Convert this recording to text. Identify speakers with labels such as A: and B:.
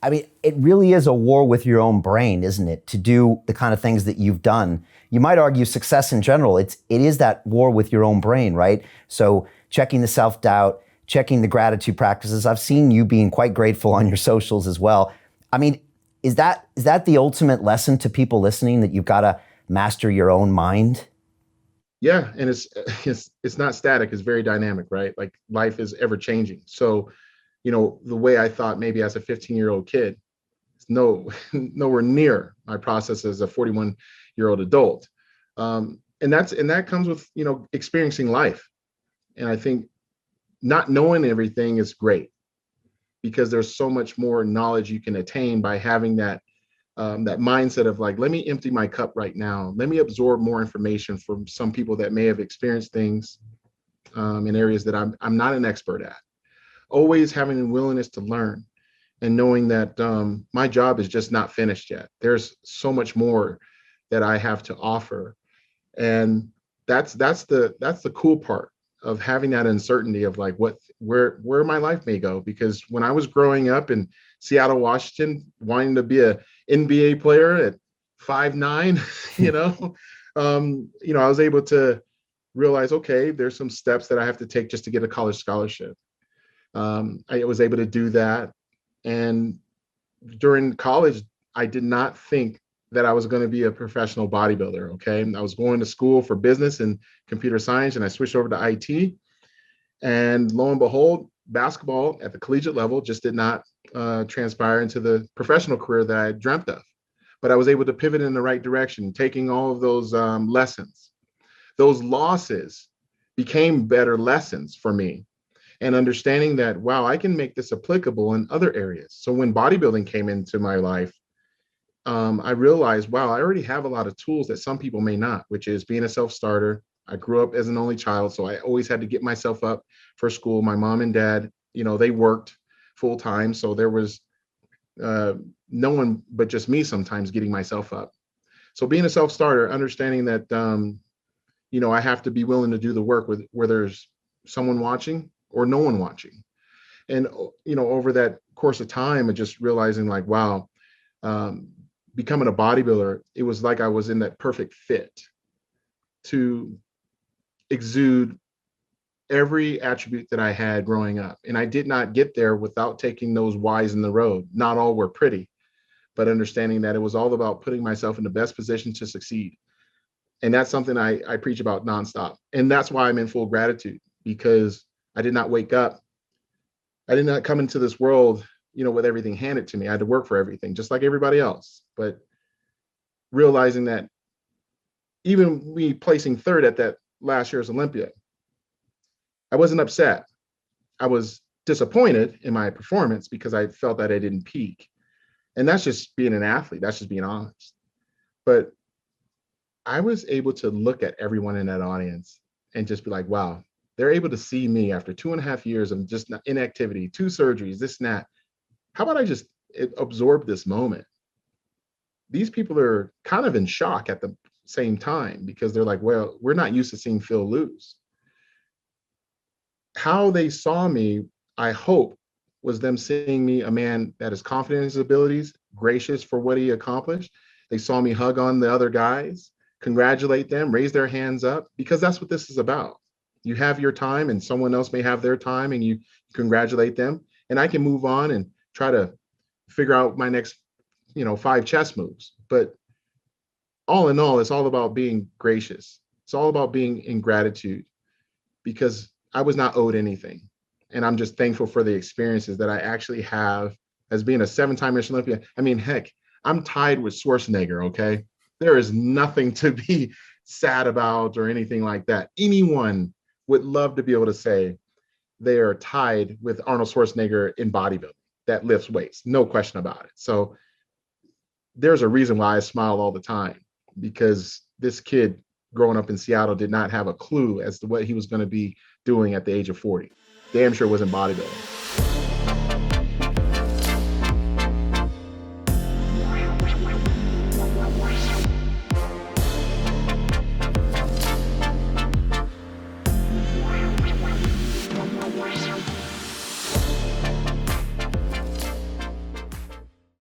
A: I mean, it really is a war with your own brain, isn't it? To do the kind of things that you've done. You might argue success in general. It is that war with your own brain, right? So checking the self-doubt, checking the gratitude practices. I've seen you being quite grateful on your socials as well. I mean, is that the ultimate lesson to people listening, that you've got to master your own mind?
B: Yeah, and it's not static, it's very dynamic, right? Like life is ever changing. So, the way I thought maybe as a 15-year-old kid, it's nowhere near my process as a 41-year-old adult. And that comes with, experiencing life. And I think not knowing everything is great because there's so much more knowledge you can attain by having that mindset of like, let me empty my cup right now. Let me absorb more information from some people that may have experienced things in areas that I'm not an expert at. Always having a willingness to learn and knowing that my job is just not finished yet. There's so much more that I have to offer, and that's the cool part of having that uncertainty of like where my life may go. Because when I was growing up in Seattle, Washington, wanting to be a NBA player at 5'9", I was able to realize, okay, there's some steps that I have to take just to get a college scholarship. I was able to do that. And during college, I did not think that I was going to be a professional bodybuilder. Okay. I was going to school for business and computer science, and I switched over to IT. And lo and behold, basketball at the collegiate level just did not transpire into the professional career that I dreamt of. But I was able to pivot in the right direction, taking all of those lessons. Those losses became better lessons for me, and understanding that, wow, I can make this applicable in other areas. So when bodybuilding came into my life, I realized, wow, I already have a lot of tools that some people may not, which is being a self-starter. I grew up as an only child, so I always had to get myself up for school. My mom and dad, they worked full time, so there was uh, no one but just me sometimes getting myself up. So being a self-starter, understanding that, I have to be willing to do the work with where there's someone watching or no one watching. And, over that course of time, and just realizing like, wow, um, becoming a bodybuilder, it was like I was in that perfect fit to exude every attribute that I had growing up. And I did not get there without taking those Y's in the road. Not all were pretty, but understanding that it was all about putting myself in the best position to succeed. And that's something I preach about nonstop. And that's why I'm in full gratitude, because I did not wake up. I did not come into this world, with everything handed to me. I had to work for everything, just like everybody else. But realizing that even me placing third at that last year's Olympia, I wasn't upset. I was disappointed in my performance because I felt that I didn't peak. And that's just being an athlete. That's just being honest. But I was able to look at everyone in that audience and just be like, wow, they're able to see me after 2.5 years of just inactivity, two surgeries, this and that. How about I just absorb this moment? These people are kind of in shock at the same time, because they're like, well, we're not used to seeing Phil lose. How they saw me, I hope, was them seeing me a man that is confident in his abilities, gracious for what he accomplished. They saw me hug on the other guys, congratulate them, raise their hands up, because that's what this is about. You have your time and someone else may have their time, and you congratulate them. And I can move on and try to figure out my next, 5 chess moves. But all in all, it's all about being gracious. It's all about being in gratitude, because I was not owed anything. And I'm just thankful for the experiences that I actually have as being a 7-time Michelin Olympian. I mean, heck, I'm tied with Schwarzenegger, okay? There is nothing to be sad about or anything like that. Anyone would love to be able to say they are tied with Arnold Schwarzenegger in bodybuilding that lifts weights, no question about it. So there's a reason why I smile all the time, because this kid growing up in Seattle did not have a clue as to what he was going to be doing at the age of 40. Damn sure wasn't bodybuilding.